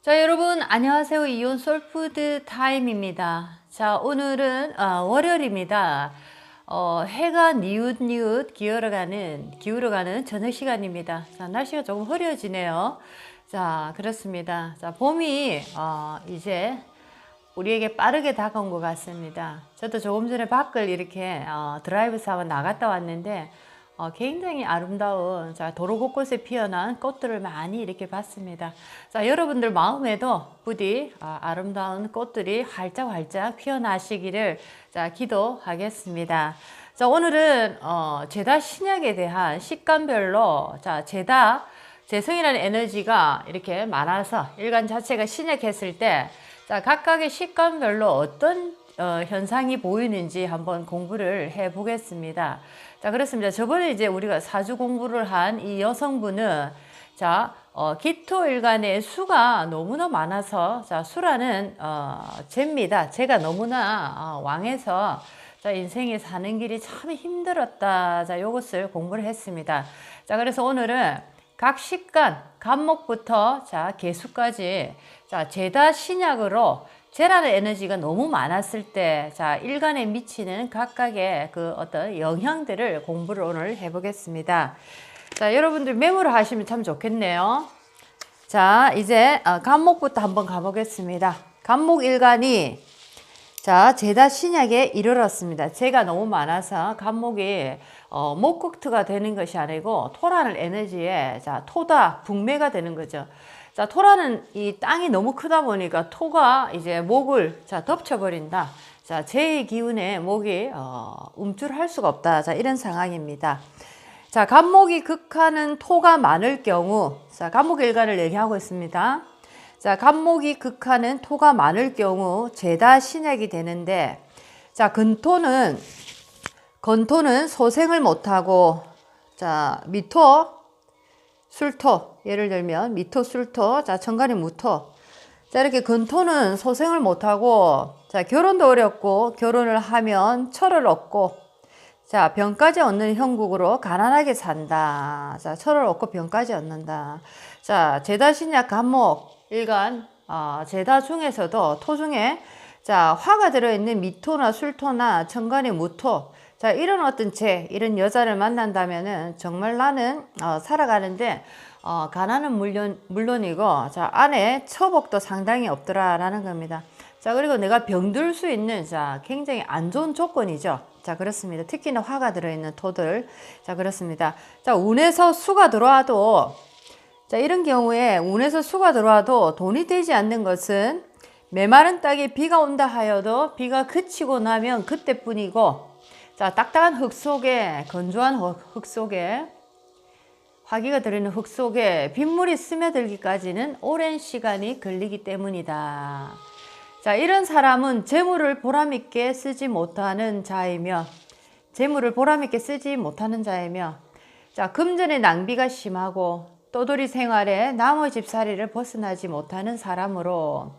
자, 여러분 안녕하세요. 이온 솔푸드 타임입니다. 자, 오늘은 월요일입니다. 해가 니웃니웃 기울어가는 저녁 시간입니다. 자, 날씨가 조금 흐려지네요. 자, 그렇습니다. 자, 봄이 이제 우리에게 빠르게 다가온 것 같습니다. 저도 조금 전에 밖을 이렇게 드라이브 삼아 나갔다 왔는데 굉장히 아름다운 도로 곳곳에 피어난 꽃들을 많이 이렇게 봤습니다. 자, 여러분들 마음에도 부디 아름다운 꽃들이 활짝활짝 피어나시기를 기도하겠습니다. 자, 오늘은 제다 신약에 대한 식감별로 재성이라는 에너지가 이렇게 많아서 일간 자체가 신약했을 때 각각의 식감별로 어떤 현상이 보이는지 한번 공부를 해 보겠습니다. 자, 그렇습니다. 저번에 이제 우리가 사주 공부를 한 이 여성분은 기토일간의 수가 너무나 많아서 수라는 죄입니다. 제가 너무나 왕해서 인생에 사는 길이 참 힘들었다. 요것을 공부를 했습니다. 자, 그래서 오늘은 각 식간, 간목부터 개수까지 제다 신약으로 재라는 에너지가 너무 많았을 때 일간에 미치는 각각의 그 어떤 영향들을 공부를 오늘 해보겠습니다. 자, 여러분들 메모를 하시면 참 좋겠네요. 자, 이제 간목부터 한번 가보겠습니다. 간목일간이 제다 신약에 이르렀습니다. 재가 너무 많아서 간목이 목극트가 되는 것이 아니고 토라는 에너지에 토다 북매가 되는 거죠. 자, 토라는 이 땅이 너무 크다 보니까 토가 이제 목을 덮쳐버린다. 재의 기운에 목이 움찔할 수가 없다. 이런 상황입니다. 자, 간목이 극하는 토가 많을 경우, 간목일간을 얘기하고 있습니다. 자, 간목이 극하는 토가 많을 경우 제다 신약이 되는데, 건토는 소생을 못하고, 미토, 술토, 예를 들면 미토, 술토, 천간이 무토. 이렇게 건토는 소생을 못하고, 결혼도 어렵고, 결혼을 하면 철을 얻고, 병까지 얻는 형국으로 가난하게 산다. 철을 얻고 병까지 얻는다. 제다 신약 간목 일간 제다 중에서도 토 중에 화가 들어있는 미토나 술토나 천간의 무토, 이런 어떤 이런 여자를 만난다면은 정말 나는 살아가는데 가난은 물론이고 안에 처복도 상당히 없더라라는 겁니다. 그리고 내가 병들 수 있는 굉장히 안 좋은 조건이죠. 그렇습니다. 특히나 화가 들어있는 토들. 그렇습니다. 운에서 수가 들어와도 이런 경우에 운에서 수가 들어와도 돈이 되지 않는 것은 메마른 땅에 비가 온다 하여도 비가 그치고 나면 그때뿐이고, 딱딱한 흙 속에, 건조한 흙 속에, 화기가 들어있는 흙 속에 빗물이 스며들기까지는 오랜 시간이 걸리기 때문이다. 이런 사람은 재물을 보람있게 쓰지 못하는 자이며, 금전의 낭비가 심하고, 떠돌이 생활에 남의 집살이를 벗어나지 못하는 사람으로,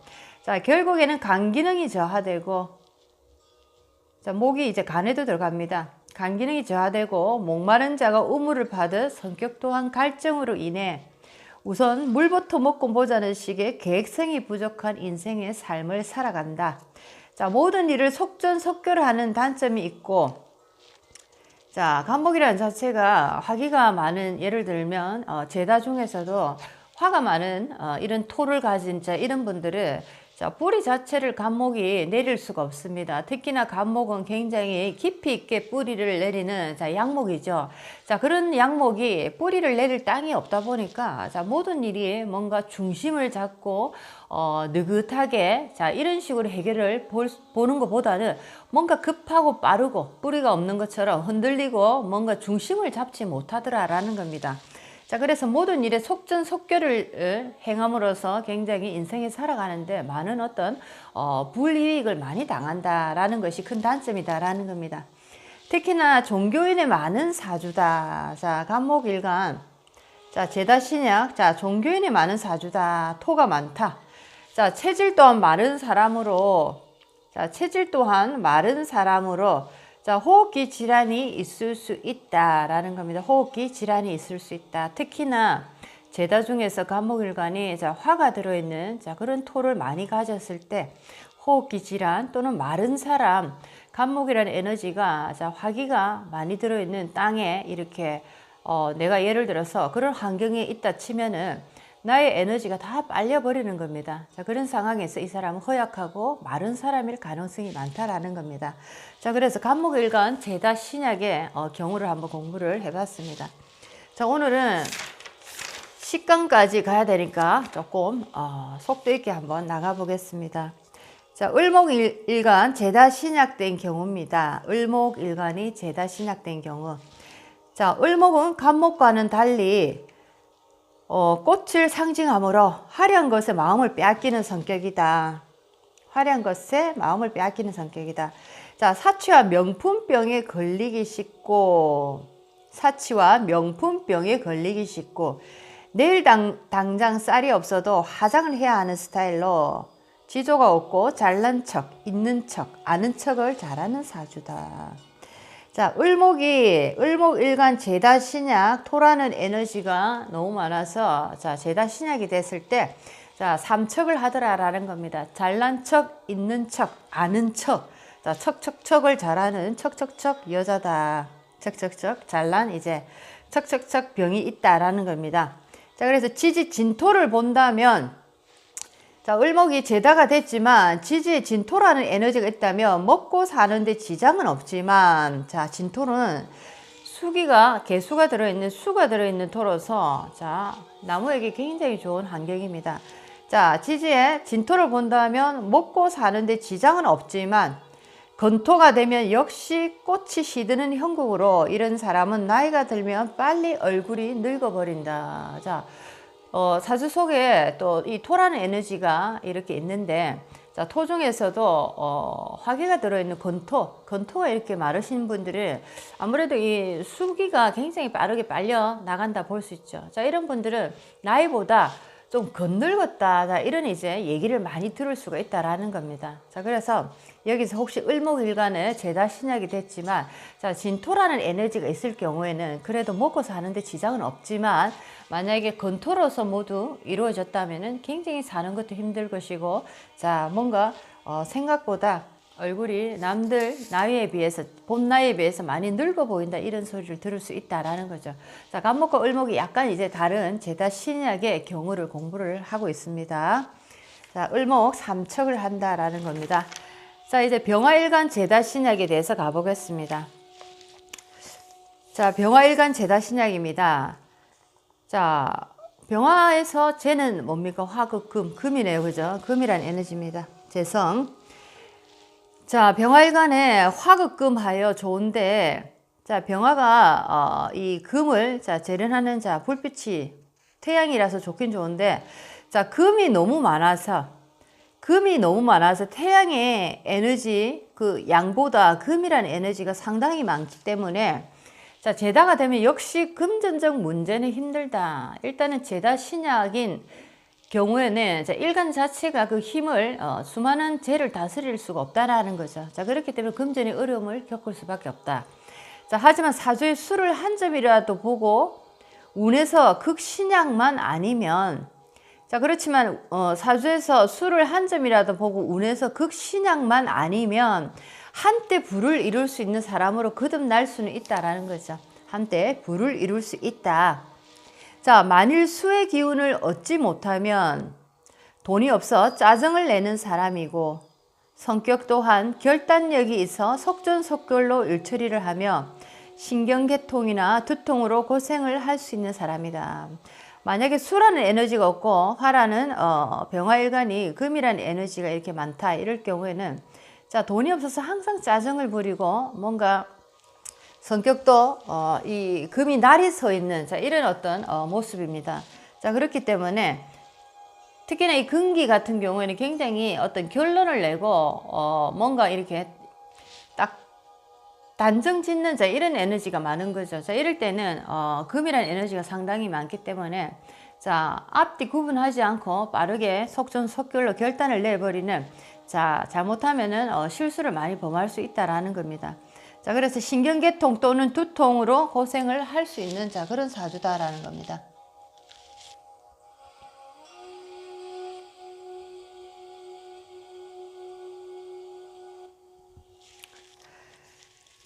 결국에는 간 기능이 저하되고, 목이 이제 간에도 들어갑니다. 간 기능이 저하되고, 목마른 자가 우물을 파듯 성격 또한 갈증으로 인해 우선 물부터 먹고 보자는 식의 계획성이 부족한 인생의 삶을 살아간다. 모든 일을 속전속결 하는 단점이 있고, 간목이라는 자체가 화기가 많은, 예를 들면 제다 중에서도 화가 많은 이런 토를 가진 이런 분들은 뿌리 자체를 간목이 내릴 수가 없습니다. 특히나 간목은 굉장히 깊이 있게 뿌리를 내리는 양목이죠. 그런 양목이 뿌리를 내릴 땅이 없다 보니까 모든 일이 뭔가 중심을 잡고 느긋하게 이런 식으로 해결을 보는 것보다는 뭔가 급하고 빠르고 뿌리가 없는 것처럼 흔들리고 뭔가 중심을 잡지 못하더라라는 겁니다. 그래서 모든 일에 속전속결을 행함으로써 굉장히 인생에 살아가는데 많은 어떤 불이익을 많이 당한다라는 것이 큰 단점이다라는 겁니다. 특히나 종교인의 많은 사주다. 간목일간, 제다 신약, 종교인의 많은 사주다. 토가 많다. 체질 또한 마른 사람으로, 호흡기 질환이 있을 수 있다라는 겁니다. 호흡기 질환이 있을 수 있다. 특히나 제다 중에서 간목일간이 자, 화가 들어있는 자, 그런 토를 많이 가졌을 때 호흡기 질환 또는 마른 사람, 간목이라는 에너지가 자, 화기가 많이 들어있는 땅에 이렇게 내가 예를 들어서 그런 환경에 있다 치면은 나의 에너지가 다 빨려버리는 겁니다. 자, 그런 상황에서 이 사람은 허약하고 마른 사람일 가능성이 많다라는 겁니다. 자, 그래서 간목일간 제다 신약의 경우를 한번 공부를 해봤습니다. 자, 오늘은 식강까지 가야 되니까 조금 속도 있게 한번 나가보겠습니다. 자, 을목일간 제다 신약된 경우입니다. 을목일간이 제다 신약된 경우. 자, 을목은 간목과는 달리 꽃을 상징하므로 화려한 것에 마음을 빼앗기는 성격이다. 화려한 것에 마음을 빼앗기는 성격이다. 자, 사치와 명품병에 걸리기 쉽고, 사치와 명품병에 걸리기 쉽고, 내일 당장 쌀이 없어도 화장을 해야 하는 스타일로 지조가 없고 잘난 척, 있는 척, 아는 척을 잘하는 사주다. 자, 을목일간 제다 신약, 토라는 에너지가 너무 많아서 자, 제다 신약이 됐을 때 자, 삼척을 하더라라는 겁니다. 잘난 척, 있는 척, 아는 척. 자, 척척척을 잘하는 척척척 여자다. 척척척 잘난 이제 척척척 병이 있다라는 겁니다. 자, 그래서 지지 진토를 본다면 자, 을목이 제다가 됐지만 지지에 진토라는 에너지가 있다면 먹고 사는데 지장은 없지만 자, 진토는 개수가 들어있는 수가 들어있는 토로서 자, 나무에게 굉장히 좋은 환경입니다. 자, 지지에 진토를 본다면 먹고 사는데 지장은 없지만 건토가 되면 역시 꽃이 시드는 형국으로 이런 사람은 나이가 들면 빨리 얼굴이 늙어버린다. 자, 사주 속에 또 이 토라는 에너지가 이렇게 있는데 자, 토 중에서도 화기가 들어있는 건토가 이렇게 마르신 분들은 아무래도 이 수기가 굉장히 빠르게 빨려 나간다 볼 수 있죠. 자, 이런 분들은 나이보다 좀 건늙었다. 자, 이런 이제 얘기를 많이 들을 수가 있다라는 겁니다. 자, 그래서 여기서 혹시 을목일간에 제다 신약이 됐지만 자, 진토라는 에너지가 있을 경우에는 그래도 먹고 사는데 지장은 없지만 만약에 건토로서 모두 이루어졌다면은 굉장히 사는 것도 힘들 것이고 자, 뭔가 생각보다 얼굴이 남들 나이에 비해서 본 나이에 비해서 많이 늙어 보인다 이런 소리를 들을 수 있다라는 거죠. 자, 간목과 을목이 약간 이제 다른 제다 신약의 경우를 공부를 하고 있습니다. 자, 을목 삼척을 한다라는 겁니다. 자, 이제 병화일간 제다 신약에 대해서 가보겠습니다. 자, 병화일간 제다 신약입니다. 자, 병화에서 쟤는 뭡니까? 화극금, 금이네요. 그죠? 금이란 에너지입니다. 재성. 자, 병화일간에 화극금하여 좋은데, 자, 병화가, 이 금을, 자, 재련하는, 자, 불빛이 태양이라서 좋긴 좋은데, 자, 금이 너무 많아서 태양의 에너지, 그 양보다 금이라는 에너지가 상당히 많기 때문에, 자, 제다가 되면 역시 금전적 문제는 힘들다. 일단은 제다 신약인 경우에는 자, 일간 자체가 그 힘을 수많은 재를 다스릴 수가 없다라는 거죠. 자, 그렇기 때문에 금전의 어려움을 겪을 수밖에 없다. 자, 하지만 사주의 수를 한 점이라도 보고 운에서 극신약만 아니면 자, 그렇지만 사주에서 수를 한 점이라도 보고 운에서 극신약만 아니면 한때 부를 이룰 수 있는 사람으로 거듭날 수는 있다라는 거죠. 한때 부를 이룰 수 있다. 자, 만일 수의 기운을 얻지 못하면 돈이 없어 짜증을 내는 사람이고 성격 또한 결단력이 있어 속전속결로 일처리를 하며 신경계통이나 두통으로 고생을 할 수 있는 사람이다. 만약에 수라는 에너지가 없고 화라는 병화일간이 금이라는 에너지가 이렇게 많다 이럴 경우에는 자, 돈이 없어서 항상 짜증을 부리고 뭔가 성격도 이 금이 날이 서 있는 자, 이런 어떤 모습입니다. 자, 그렇기 때문에 특히나 이 금기 같은 경우에는 굉장히 어떤 결론을 내고 뭔가 이렇게 딱 단정 짓는 자, 이런 에너지가 많은 거죠. 자, 이럴 때는 금이라는 에너지가 상당히 많기 때문에 자, 앞뒤 구분하지 않고 빠르게 속전속결로 결단을 내버리는 자, 잘못하면은 실수를 많이 범할 수 있다라는 겁니다. 자, 그래서 신경계통 또는 두통으로 고생을 할 수 있는 자, 그런 사주다라는 겁니다.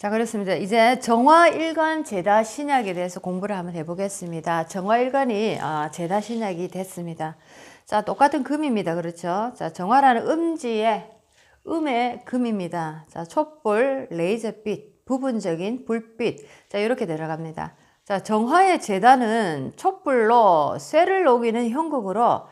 자, 그렇습니다. 이제 정화일간 제다 신약에 대해서 공부를 한번 해보겠습니다. 정화일간이 제다 신약이 됐습니다. 자, 똑같은 금입니다. 그렇죠? 자, 정화라는 음지에 음의 금입니다. 자, 촛불, 레이저빛, 부분적인 불빛. 자, 이렇게 들어갑니다. 자, 정화의 제다는 촛불로 쇠를 녹이는 형국으로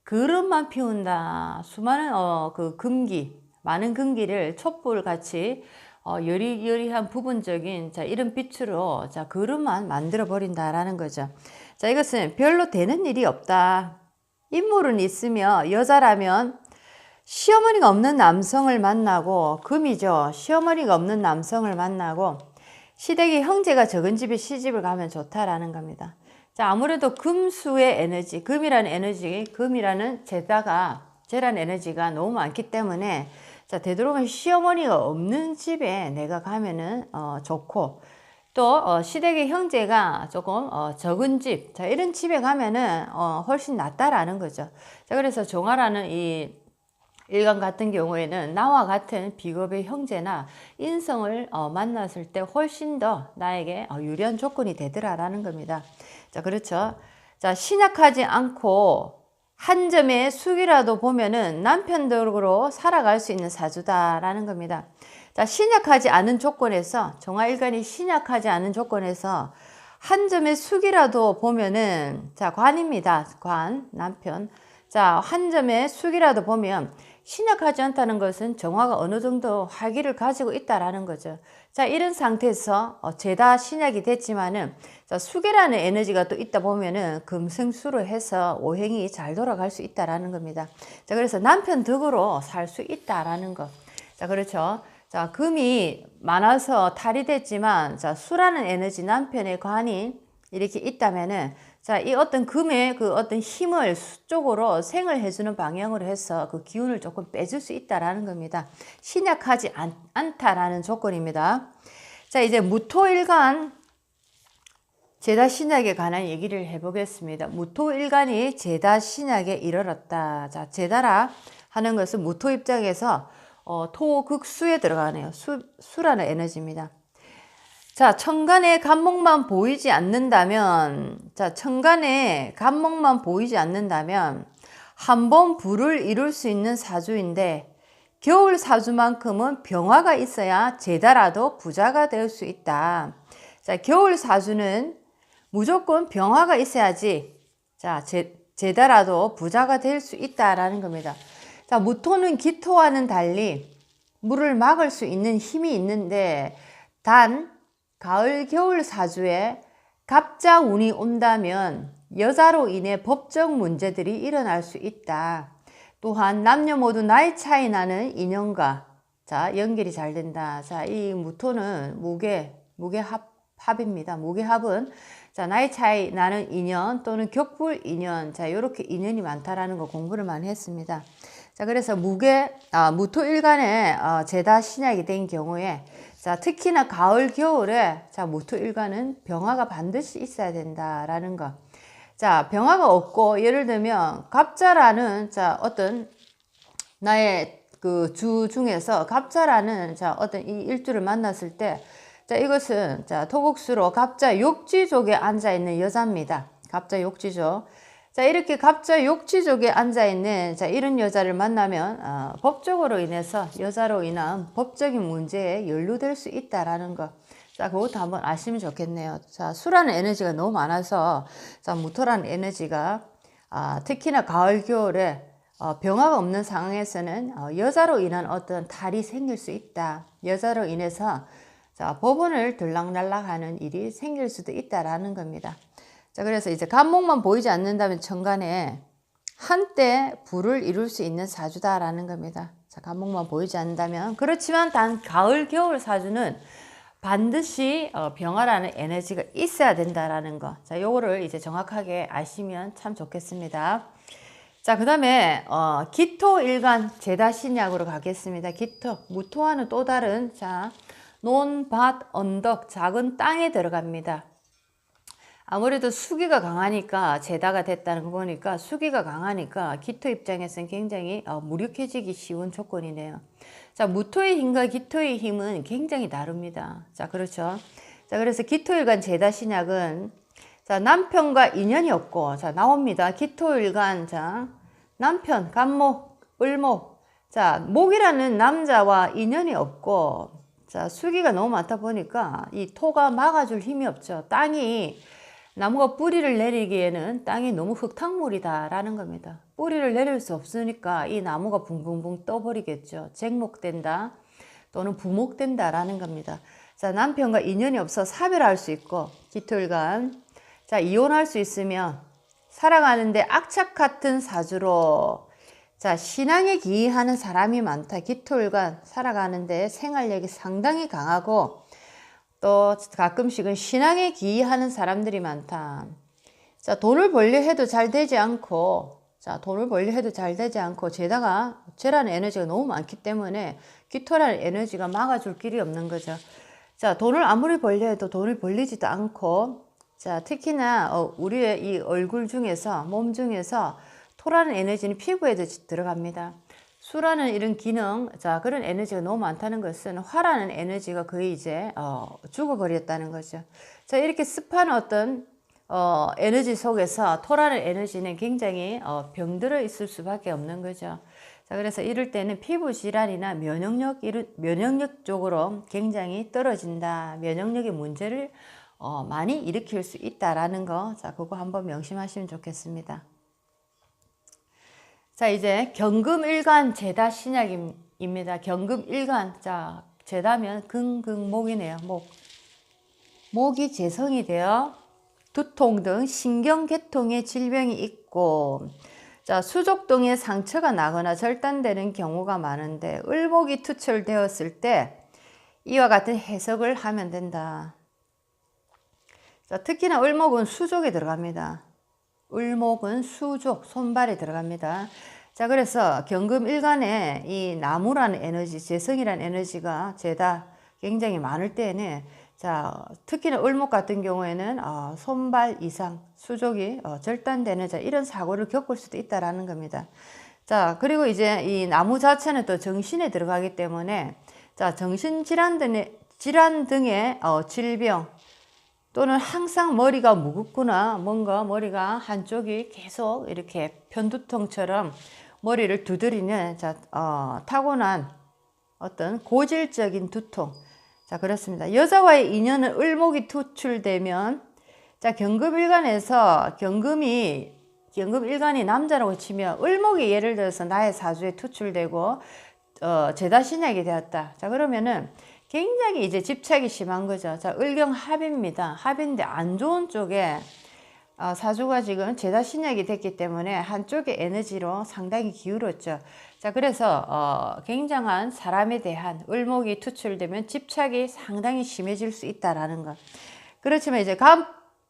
그릇만 피운다. 수많은 그 금기, 많은 금기를 촛불 같이 여리여리한 부분적인 이런 빛으로 그릇만 만들어 버린다라는 거죠. 자, 이것은 별로 되는 일이 없다. 인물은 있으며 여자라면 시어머니가 없는 남성을 만나고, 금이죠. 시어머니가 없는 남성을 만나고 시댁에 형제가 적은 집에 시집을 가면 좋다라는 겁니다. 자, 아무래도 금수의 에너지, 금이라는 에너지, 금이라는 제라는 에너지가 너무 많기 때문에 자, 되도록이면 시어머니가 없는 집에 내가 가면은 좋고, 또 시댁의 형제가 조금 적은 집, 자, 이런 집에 가면은 훨씬 낫다라는 거죠. 자, 그래서 정화라는 이 일간 같은 경우에는 나와 같은 비겁의 형제나 인성을 만났을 때 훨씬 더 나에게 유리한 조건이 되더라라는 겁니다. 자, 그렇죠. 자, 신약하지 않고 한 점의 숙이라도 보면은 남편덕으로 살아갈 수 있는 사주다라는 겁니다. 자, 신약하지 않은 조건에서, 정화일간이 신약하지 않은 조건에서 한 점의 숙이라도 보면은, 자, 관입니다. 관, 남편. 자, 한 점의 숙이라도 보면 신약하지 않다는 것은 정화가 어느 정도 활기를 가지고 있다라는 거죠. 자, 이런 상태에서 죄다 신약이 됐지만은 자, 수계라는 에너지가 또 있다 보면은 금생수로 해서 오행이 잘 돌아갈 수 있다라는 겁니다. 자, 그래서 남편 덕으로 살 수 있다라는 거. 자, 그렇죠. 자, 금이 많아서 탈이 됐지만 자, 수라는 에너지, 남편의 관이 이렇게 있다면은 자, 이 어떤 금의 그 어떤 힘을 수 쪽으로 생을 해주는 방향으로 해서 그 기운을 조금 빼줄 수 있다라는 겁니다. 신약하지 않다라는 조건입니다. 자, 이제 무토일간 제다 신약에 관한 얘기를 해보겠습니다. 무토일간이 제다 신약에 이르렀다. 자, 제다라 하는 것은 무토 입장에서 토극수에 들어가네요. 수라는 에너지입니다. 자, 천간의 간목만 보이지 않는다면, 자, 천간의 간목만 보이지 않는다면, 한 번 부를 이룰 수 있는 사주인데, 겨울 사주만큼은 병화가 있어야 제다라도 부자가 될 수 있다. 자, 겨울 사주는 무조건 병화가 있어야지, 자, 제다라도 부자가 될 수 있다라는 겁니다. 자, 무토는 기토와는 달리 물을 막을 수 있는 힘이 있는데, 단, 가을, 겨울 사주에 갑자 운이 온다면 여자로 인해 법적 문제들이 일어날 수 있다. 또한 남녀 모두 나이 차이 나는 인연과 자, 연결이 잘 된다. 자, 이 무토는 무게합입니다. 무게합은 자, 나이 차이 나는 인연 또는 격불 인연, 자, 요렇게 인연이 많다라는 거 공부를 많이 했습니다. 자, 그래서 무토일간에 제다 신약이 된 경우에 자, 특히나 가을, 겨울에 자, 무토일간은 병화가 반드시 있어야 된다라는 거. 자, 병화가 없고 예를 들면 갑자라는 자, 어떤 나의 그 주 중에서 갑자라는 자, 어떤 이 일주를 만났을 때 자, 이것은 자, 토국수로 갑자 욕지족에 앉아 있는 여자입니다. 갑자 욕지족. 자, 이렇게 갑자 욕지족에 앉아있는 자, 이런 여자를 만나면 법적으로 인해서 여자로 인한 법적인 문제에 연루될 수 있다라는 거. 자, 그것도 한번 아시면 좋겠네요. 자, 수라는 에너지가 너무 많아서 자, 무토라는 에너지가 특히나 가을, 겨울에 병화가 없는 상황에서는 여자로 인한 어떤 탈이 생길 수 있다. 여자로 인해서 자, 법원을 들락날락하는 일이 생길 수도 있다라는 겁니다. 자, 그래서 이제 간목만 보이지 않는다면 천간에 한때 부를 이룰 수 있는 사주다라는 겁니다. 자, 간목만 보이지 않는다면. 그렇지만 단 가을, 겨울 사주는 반드시 병화라는 에너지가 있어야 된다라는 거. 자, 요거를 이제 정확하게 아시면 참 좋겠습니다. 자, 그 다음에 기토일간 제다 신약으로 가겠습니다. 기토, 무토와는 또 다른 자, 논, 밭, 언덕, 작은 땅에 들어갑니다. 아무래도 수기가 강하니까 제다가 됐다는 거 보니까 수기가 강하니까 기토 입장에서는 굉장히 무력해지기 쉬운 조건이네요. 자, 무토의 힘과 기토의 힘은 굉장히 다릅니다. 자, 그렇죠. 자, 그래서 기토일간 제다 신약은 자, 남편과 인연이 없고 자, 나옵니다. 기토일간 자, 남편, 간목, 을목. 자, 목이라는 남자와 인연이 없고 자, 수기가 너무 많다 보니까 이 토가 막아줄 힘이 없죠. 땅이 나무가 뿌리를 내리기에는 땅이 너무 흙탕물이다라는 겁니다. 뿌리를 내릴 수 없으니까 이 나무가 붕붕붕 떠버리겠죠. 쟁목된다 또는 부목된다라는 겁니다. 자, 남편과 인연이 없어 사별할 수 있고 기토일간 자, 이혼할 수 있으면 살아가는데 악착 같은 사주로 자, 신앙에 기이하는 사람이 많다. 기토일간 살아가는데 생활력이 상당히 강하고 또 가끔씩은 신앙에 기이하는 사람들이 많다. 자, 돈을 벌려 해도 잘 되지 않고 자, 돈을 벌려 해도 잘 되지 않고 제다가 죄라는 에너지가 너무 많기 때문에 기토라는 에너지가 막아줄 길이 없는 거죠. 자, 돈을 아무리 벌려 해도 돈을 벌리지도 않고 자, 특히나 우리의 이 얼굴 중에서 몸 중에서 토라는 에너지는 피부에도 들어갑니다. 수라는 이런 기능, 자, 그런 에너지가 너무 많다는 것은 화라는 에너지가 거의 이제 죽어버렸다는 거죠. 자, 이렇게 습한 어떤 에너지 속에서 토라는 에너지는 굉장히 병들어 있을 수밖에 없는 거죠. 자, 그래서 이럴 때는 피부 질환이나 면역력 쪽으로 굉장히 떨어진다. 면역력의 문제를 많이 일으킬 수 있다라는 거, 자, 그거 한번 명심하시면 좋겠습니다. 자, 이제 경금일간 제다 신약입니다. 경금일간. 자, 제다면 금금목이네요. 목이 재성이 되어 두통 등 신경계통의 질병이 있고 자, 수족동에 상처가 나거나 절단되는 경우가 많은데 을목이 투철되었을 때 이와 같은 해석을 하면 된다. 자, 특히나 을목은 수족에 들어갑니다. 을목은 수족, 손발에 들어갑니다. 자, 그래서 경금일간에 이 나무라는 에너지, 재성이라는 에너지가 제다 굉장히 많을 때에는 자, 특히나 을목 같은 경우에는 손발 이상, 수족이 절단되는 자, 이런 사고를 겪을 수도 있다라는 겁니다. 자, 그리고 이제 이 나무 자체는 또 정신에 들어가기 때문에 자, 정신질환 등의 질병 또는 항상 머리가 무겁거나 뭔가 머리가 한쪽이 계속 이렇게 편두통처럼 머리를 두드리는 자, 타고난 어떤 고질적인 두통. 자, 그렇습니다. 여자와의 인연은 을목이 투출되면 자, 경금일간에서 경금일간이 남자라고 치면 을목이 예를 들어서 나의 사주에 투출되고 제다신약이 되었다. 자, 그러면은 굉장히 이제 집착이 심한 거죠. 자, 을경합입니다. 합인데 안 좋은 쪽에 사주가 지금 제다신약이 됐기 때문에 한쪽의 에너지로 상당히 기울었죠. 자, 그래서 굉장한 사람에 대한 을목이 투출되면 집착이 상당히 심해질 수 있다라는 것. 그렇지만 이제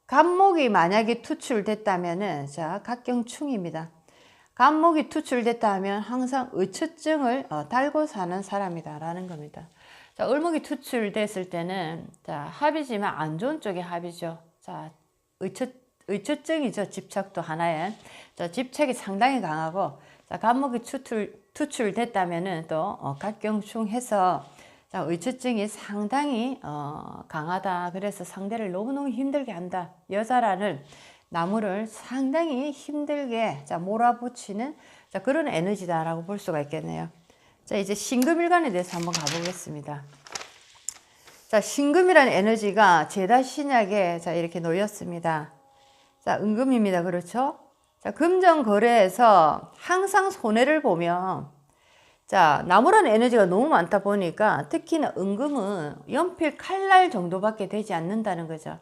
간목이 만약에 투출됐다면은 자, 각경충입니다. 간목이 투출됐다 하면 항상 의처증을 달고 사는 사람이다라는 겁니다. 자, 을목이 투출됐을 때는 자, 합이지만 안 좋은 쪽의 합이죠. 자, 의처증이죠. 집착도 하나에. 자, 집착이 상당히 강하고 자, 간목이 투출됐다면은 또 각경충해서 자, 의처증이 상당히 강하다. 그래서 상대를 너무너무 힘들게 한다. 여자라는 나무를 상당히 힘들게 자, 몰아붙이는 자, 그런 에너지다라고 볼 수가 있겠네요. 자, 이제 신금일간에 대해서 한번 가보겠습니다. 자, 신금이라는 에너지가 제다신약에 자, 이렇게 놓였습니다. 자, 은금입니다. 그렇죠? 자, 금전거래에서 항상 손해를 보면 자, 나무라는 에너지가 너무 많다 보니까 특히나 은금은 연필 칼날 정도밖에 되지 않는다는 거죠.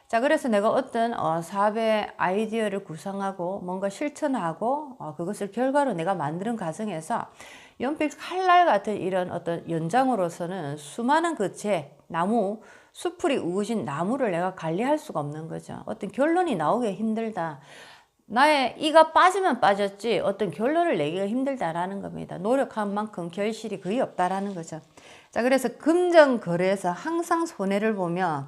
자, 그래서 내가 어떤 사업의 아이디어를 구상하고 뭔가 실천하고 그것을 결과로 내가 만드는 과정에서 연필 칼날 같은 이런 어떤 연장으로서는 수많은 그 나무, 수풀이 우거진 나무를 내가 관리할 수가 없는 거죠. 어떤 결론이 나오기 힘들다. 나의 이가 빠지면 빠졌지 어떤 결론을 내기가 힘들다라는 겁니다. 노력한 만큼 결실이 거의 없다라는 거죠. 자, 그래서 금전거래에서 항상 손해를 보면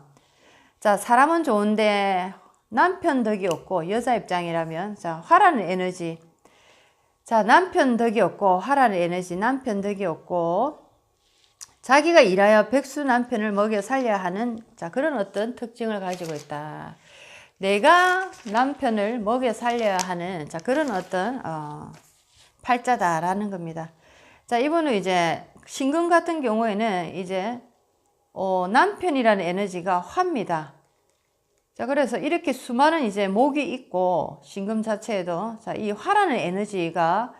자, 사람은 좋은데 남편 덕이 없고, 여자 입장이라면, 자, 화라는 에너지. 자, 남편 덕이 없고, 화라는 에너지, 남편 덕이 없고, 자기가 일하여 백수 남편을 먹여 살려야 하는, 자, 그런 어떤 특징을 가지고 있다. 내가 남편을 먹여 살려야 하는, 자, 그런 어떤, 팔자다라는 겁니다. 자, 이분은 이제, 신금 같은 경우에는 이제, 남편이라는 에너지가 화입니다. 자, 그래서 이렇게 수많은 이제 목이 있고, 신금 자체에도, 자, 이 화라는 에너지가,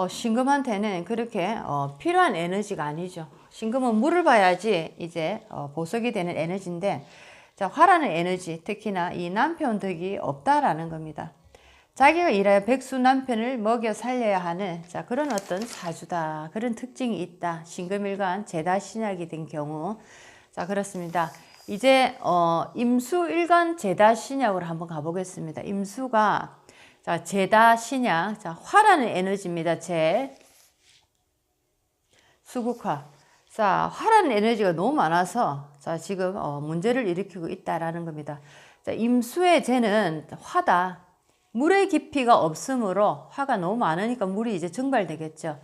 신금한테는 그렇게, 필요한 에너지가 아니죠. 신금은 물을 봐야지 이제, 보석이 되는 에너지인데, 자, 화라는 에너지, 특히나 이 남편 덕이 없다라는 겁니다. 자기가 일하여 백수 남편을 먹여 살려야 하는, 자, 그런 어떤 사주다. 그런 특징이 있다. 신금일간 제다신약이 된 경우. 자, 그렇습니다. 이제, 임수일간 제다신약으로 한번 가보겠습니다. 임수가, 자, 제다신약. 자, 화라는 에너지입니다. 수국화. 자, 화라는 에너지가 너무 많아서, 자, 지금, 문제를 일으키고 있다라는 겁니다. 자, 임수의 재는 화다. 물의 깊이가 없으므로, 화가 너무 많으니까 물이 이제 증발되겠죠.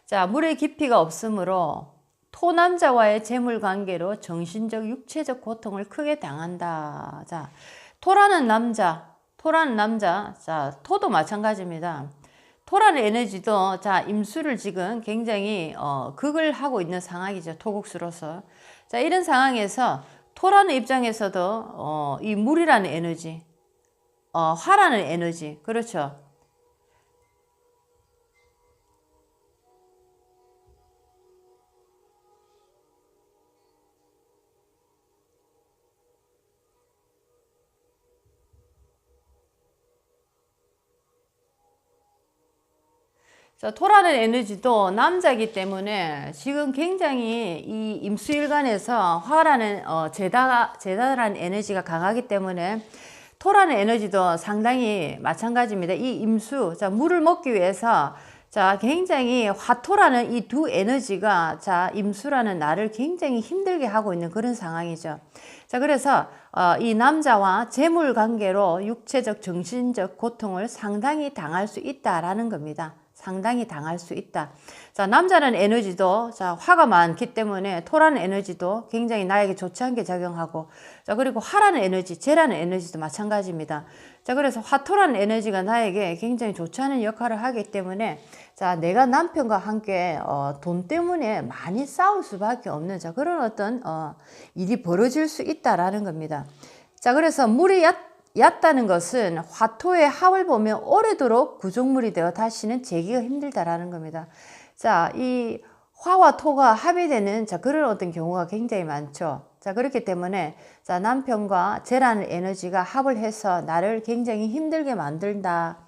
자, 물의 깊이가 없으므로, 토남자와의 재물 관계로 정신적, 육체적 고통을 크게 당한다. 자, 토라는 남자, 자, 토도 마찬가지입니다. 토라는 에너지도, 자, 임수를 지금 굉장히, 극을 하고 있는 상황이죠. 토국수로서. 자, 이런 상황에서 토라는 입장에서도, 이 물이라는 에너지, 화라는 에너지, 그렇죠. 자, 토라는 에너지도 남자이기 때문에 지금 굉장히 이 임수일간에서 화라는, 제다라는 에너지가 강하기 때문에 토라는 에너지도 상당히 마찬가지입니다. 이 임수, 자, 물을 먹기 위해서, 자, 굉장히 화토라는 이 두 에너지가, 자, 임수라는 나를 굉장히 힘들게 하고 있는 그런 상황이죠. 자, 그래서, 이 남자와 재물 관계로 육체적, 정신적 고통을 상당히 당할 수 있다라는 겁니다. 상당히 당할 수 있다. 자, 남자는 에너지도, 자, 화가 많기 때문에 토라는 에너지도 굉장히 나에게 좋지 않게 작용하고, 자, 그리고 화라는 에너지, 재라는 에너지도 마찬가지입니다. 자, 그래서 화토라는 에너지가 나에게 굉장히 좋지 않은 역할을 하기 때문에, 자, 내가 남편과 함께, 돈 때문에 많이 싸울 수밖에 없는, 자, 그런 어떤, 일이 벌어질 수 있다라는 겁니다. 자, 그래서 물이 얕다는 것은 화토의 합을 보면 오래도록 구종물이 되어 다시는 재기가 힘들다라는 겁니다. 자, 이 화와 토가 합이 되는, 자, 그런 어떤 경우가 굉장히 많죠. 자, 그렇기 때문에, 자, 남편과 재라는 에너지가 합을 해서 나를 굉장히 힘들게 만든다.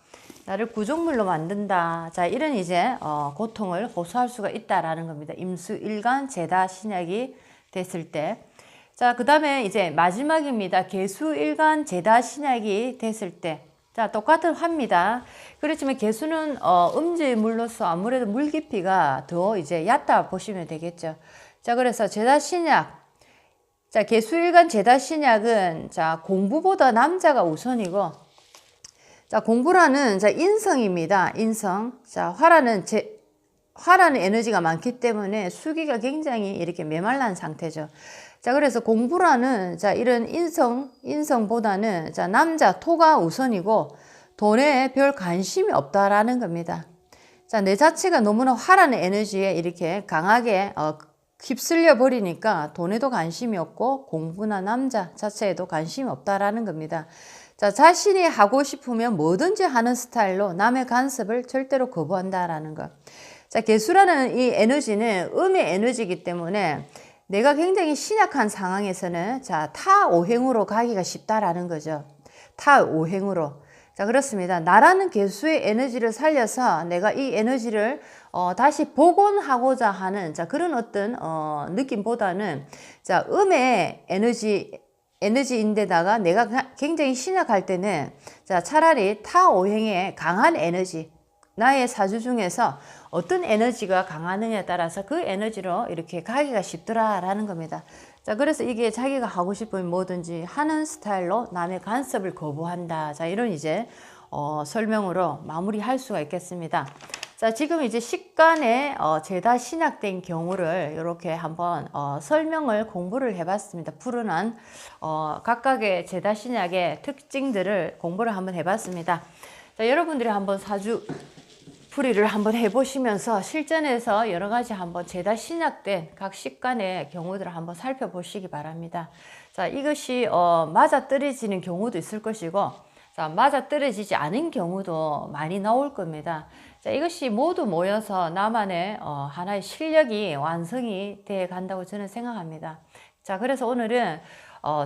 나를 구종물로 만든다. 자, 이런 이제, 고통을 호소할 수가 있다라는 겁니다. 임수일간 제다신약이 됐을 때. 자, 그 다음에 이제 마지막입니다. 개수일간 제다신약이 됐을 때. 자, 똑같은 화입니다. 그렇지만 개수는, 음지물로서 아무래도 물 깊이가 더 이제 얕다 보시면 되겠죠. 자, 그래서 제다신약. 자, 개수일간 제다신약은, 자, 공부보다 남자가 우선이고, 자, 공부라는, 자, 인성입니다. 인성. 자, 화라는 에너지가 많기 때문에 수기가 굉장히 이렇게 메말란 상태죠. 자, 그래서 공부라는, 자, 이런 인성보다는, 자, 남자, 토가 우선이고, 돈에 별 관심이 없다라는 겁니다. 자, 내 자체가 너무나 화라는 에너지에 이렇게 강하게, 휩쓸려 버리니까 돈에도 관심이 없고, 공부나 남자 자체에도 관심이 없다라는 겁니다. 자, 자신이 하고 싶으면 뭐든지 하는 스타일로 남의 간섭을 절대로 거부한다라는 것. 자, 개수라는 이 에너지는 음의 에너지이기 때문에 내가 굉장히 신약한 상황에서는, 자, 타오행으로 가기가 쉽다라는 거죠. 타오행으로. 자, 그렇습니다. 나라는 개수의 에너지를 살려서 내가 이 에너지를, 다시 복원하고자 하는, 자, 그런 어떤, 느낌보다는, 자, 음의 에너지인데다가 내가 굉장히 신약할 때는, 자, 차라리 타오행의 강한 에너지, 나의 사주 중에서 어떤 에너지가 강하느냐에 따라서 그 에너지로 이렇게 가기가 쉽더라라는 겁니다. 자, 그래서 이게 자기가 하고 싶으면 뭐든지 하는 스타일로 남의 간섭을 거부한다. 자, 이런 이제 설명으로 마무리할 수가 있겠습니다. 자, 지금 이제 식간에 죄다 신약된 경우를 이렇게 한번 설명을 공부를 해봤습니다. 푸른한 각각의 죄다 신약의 특징들을 공부를 한번 해봤습니다. 자, 여러분들이 한번 사주 풀이를 한번 해보시면서 실전에서 여러 가지 한번 죄다 신약된 각 식간의 경우들을 한번 살펴보시기 바랍니다. 자, 이것이 맞아떨어지는 경우도 있을 것이고, 자, 맞아떨어지지 않은 경우도 많이 나올 겁니다. 자, 이것이 모두 모여서 나만의 하나의 실력이 완성이 돼 간다고 저는 생각합니다. 자, 그래서 오늘은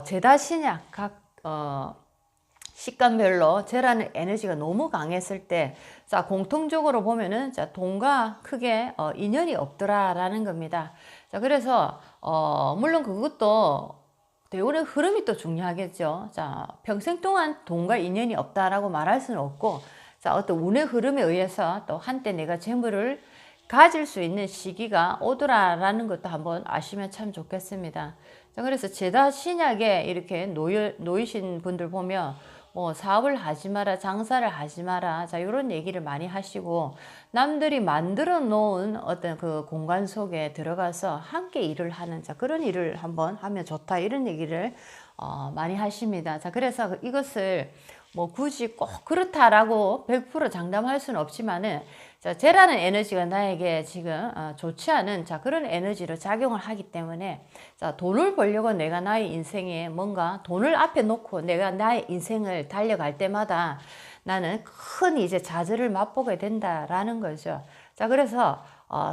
죄다 신약 각 식간별로 재라는 에너지가 너무 강했을 때, 자, 공통적으로 보면은, 자, 돈과 크게 인연이 없더라라는 겁니다. 자, 그래서, 물론 그것도 대운의 흐름이 또 중요하겠죠. 자, 평생 동안 돈과 인연이 없다라고 말할 수는 없고, 자, 어떤 운의 흐름에 의해서 또 한때 내가 재물을 가질 수 있는 시기가 오더라라는 것도 한번 아시면 참 좋겠습니다. 자, 그래서 죄다 신약에 이렇게 놓이신 분들 보면, 뭐 사업을 하지 마라, 장사를 하지 마라, 자, 이런 얘기를 많이 하시고, 남들이 만들어 놓은 어떤 그 공간 속에 들어가서 함께 일을 하는, 자, 그런 일을 한번 하면 좋다, 이런 얘기를 많이 하십니다. 자, 그래서 이것을 뭐 굳이 꼭 그렇다라고 100% 장담할 수는 없지만은, 자, 재라는 에너지가 나에게 지금 좋지 않은, 자, 그런 에너지로 작용을 하기 때문에, 자, 돈을 벌려고 내가 나의 인생에 뭔가 돈을 앞에 놓고 내가 나의 인생을 달려갈 때마다 나는 큰 이제 좌절을 맛보게 된다라는 거죠. 자, 그래서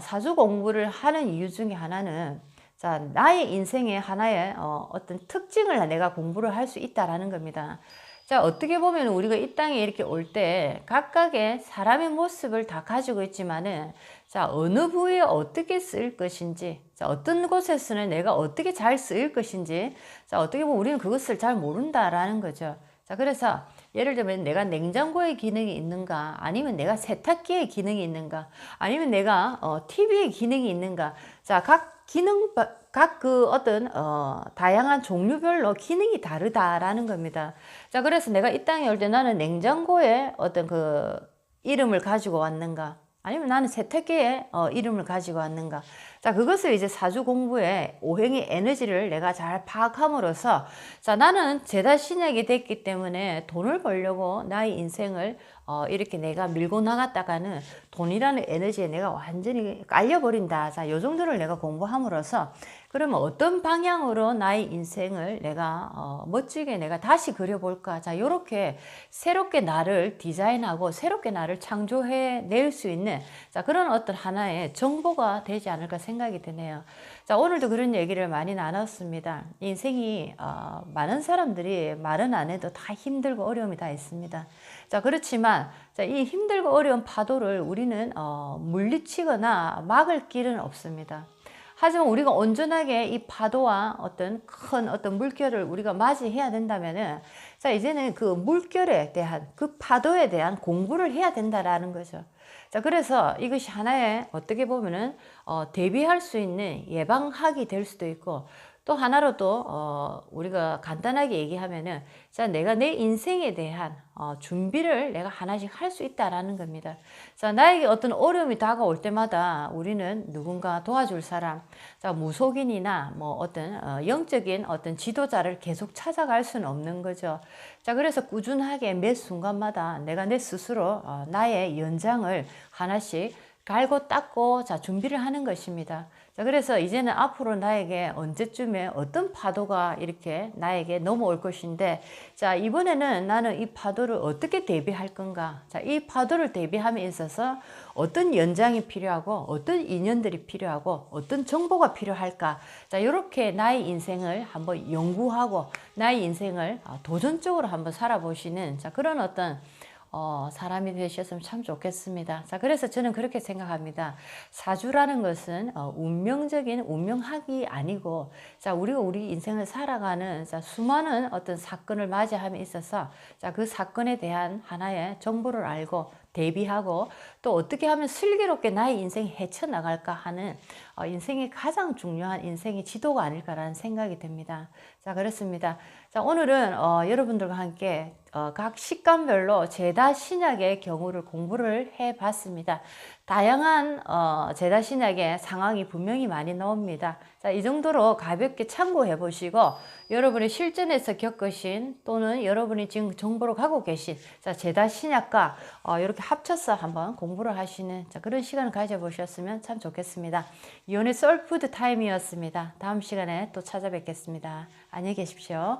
사주 공부를 하는 이유 중에 하나는, 자, 나의 인생의 하나의 어떤 특징을 내가 공부를 할 수 있다라는 겁니다. 자, 어떻게 보면 우리가 이 땅에 이렇게 올 때 각각의 사람의 모습을 다 가지고 있지만은, 자, 어느 부위에 어떻게 쓰일 것인지, 자, 어떤 곳에서는 내가 어떻게 잘 쓰일 것인지, 자, 어떻게 보면 우리는 그것을 잘 모른다라는 거죠. 자, 그래서 예를 들면 내가 냉장고의 기능이 있는가, 아니면 내가 세탁기의 기능이 있는가, 아니면 내가 TV의 기능이 있는가. 자, 각 기능, 각 그 어떤 다양한 종류별로 기능이 다르다라는 겁니다. 자, 그래서 내가 이 땅에 올 때 나는 냉장고에 어떤 그 이름을 가지고 왔는가, 아니면 나는 세탁기에 이름을 가지고 왔는가. 자, 그것을 이제 사주 공부에 오행의 에너지를 내가 잘 파악함으로써, 자, 나는 죄다 신약이 됐기 때문에 돈을 벌려고 나의 인생을 이렇게 내가 밀고 나갔다가는 돈이라는 에너지에 내가 완전히 깔려버린다. 자, 요 정도를 내가 공부함으로써, 그러면 어떤 방향으로 나의 인생을 내가 멋지게 내가 다시 그려볼까. 자, 요렇게 새롭게 나를 디자인하고 새롭게 나를 창조해 낼 수 있는, 자, 그런 어떤 하나의 정보가 되지 않을까 생각이 드네요. 자, 오늘도 그런 얘기를 많이 나눴습니다. 인생이 많은 사람들이 말은 안 해도 다 힘들고 어려움이 다 있습니다. 자, 그렇지만, 자, 이 힘들고 어려운 파도를 우리는 물리치거나 막을 길은 없습니다. 하지만 우리가 온전하게 이 파도와 어떤 큰 어떤 물결을 우리가 맞이해야 된다면은, 자, 이제는 그 물결에 대한, 그 파도에 대한 공부를 해야 된다라는 거죠. 자, 그래서 이것이 하나의 어떻게 보면은 대비할 수 있는 예방학이 될 수도 있고, 또 하나로 또 우리가 간단하게 얘기하면은, 자, 내가 내 인생에 대한 준비를 내가 하나씩 할 수 있다라는 겁니다. 자, 나에게 어떤 어려움이 다가올 때마다 우리는 누군가 도와줄 사람, 자, 무속인이나 뭐 어떤 영적인 어떤 지도자를 계속 찾아갈 수는 없는 거죠. 자, 그래서 꾸준하게 매 순간마다 내가 내 스스로 나의 연장을 하나씩 갈고 닦고, 자, 준비를 하는 것입니다. 자, 그래서 이제는 앞으로 나에게 언제쯤에 어떤 파도가 이렇게 나에게 넘어올 것인데, 자, 이번에는 나는 이 파도를 어떻게 대비할 건가. 자, 이 파도를 대비함에 있어서 어떤 연장이 필요하고, 어떤 인연들이 필요하고, 어떤 정보가 필요할까. 자, 이렇게 나의 인생을 한번 연구하고, 나의 인생을 도전적으로 한번 살아보시는, 자, 그런 어떤 사람이 되셨으면 참 좋겠습니다. 자, 그래서 저는 그렇게 생각합니다. 사주라는 것은 운명적인 운명학이 아니고, 자, 우리가 우리 인생을 살아가는, 자, 수많은 어떤 사건을 맞이함에 있어서, 자, 그 사건에 대한 하나의 정보를 알고, 대비하고 또 어떻게 하면 슬기롭게 나의 인생이 헤쳐나갈까 하는 인생의 가장 중요한 인생의 지도가 아닐까라는 생각이 듭니다. 자, 그렇습니다. 자, 오늘은 여러분들과 함께 각 식감별로 제다 신약의 경우를 공부를 해봤습니다. 다양한 제다 신약의 상황이 분명히 많이 나옵니다. 자, 이 정도로 가볍게 참고해 보시고 여러분이 실전에서 겪으신 또는 여러분이 지금 정보를 갖고 계신 제다 신약과 이렇게 합쳐서 한번 공부를 하시는 그런 시간을 가져보셨으면 참 좋겠습니다. 이온의 소울푸드 타임이었습니다. 다음 시간에 또 찾아뵙겠습니다. 안녕히 계십시오.